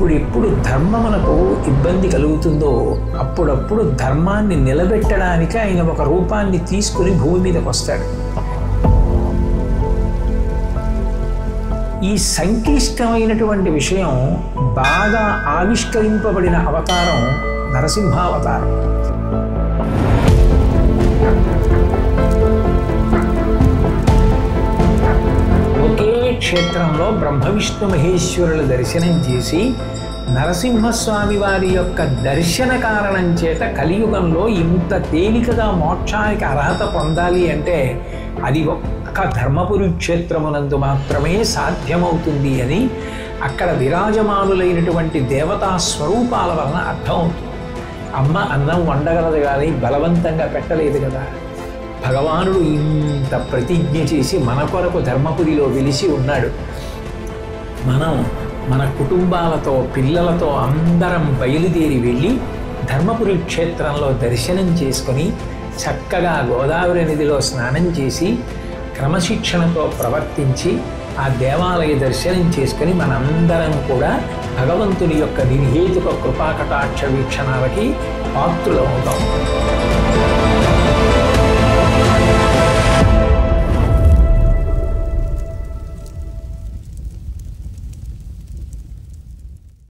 ఎప్పుడెప్పుడు ధర్మమునకు ఇబ్బంది కలుగుతుందో అప్పుడప్పుడు ధర్మాన్ని నిలబెట్టడానికి ఆయన ఒక రూపాన్ని తీసుకుని భూమి మీదకి వస్తాడు. ఈ సంక్లిష్టమైనటువంటి విషయం బాగా ఆవిష్కరింపబడిన అవతారం నరసింహావతారం. ఒకే క్షేత్రంలో బ్రహ్మ విష్ణు మహేశ్వరుల దర్శనం చేసి నరసింహస్వామి వారి యొక్క దర్శన కారణం చేత కలియుగంలో ఇంత తేలికగా మోక్షానికి అర్హత పొందాలి అంటే అది ఒక్క ధర్మపురి క్షేత్రమునందు మాత్రమే సాధ్యమవుతుంది అని అక్కడ విరాజమానులైనటువంటి దేవతా స్వరూపాల వలన అర్థమవుతుంది. అమ్మ అన్నం వండగలదు కానీ బలవంతంగా పెట్టలేదు కదా. భగవానుడు ఇంత ప్రతిజ్ఞ చేసి మన కొరకు ధర్మపురిలో వెలిసి ఉన్నాడు. మనం మన కుటుంబాలతో పిల్లలతో అందరం బయలుదేరి వెళ్ళి ధర్మపురి క్షేత్రంలో దర్శనం చేసుకొని చక్కగా గోదావరి నదిలో స్నానం చేసి క్రమశిక్షణతో ప్రవర్తించి ఆ దేవాలయ దర్శనం చేసుకొని మనందరం కూడా భగవంతుని యొక్క నిర్హేతుక కృపాకటాక్ష వీక్షణాలకి పాత్రులమవుతాం.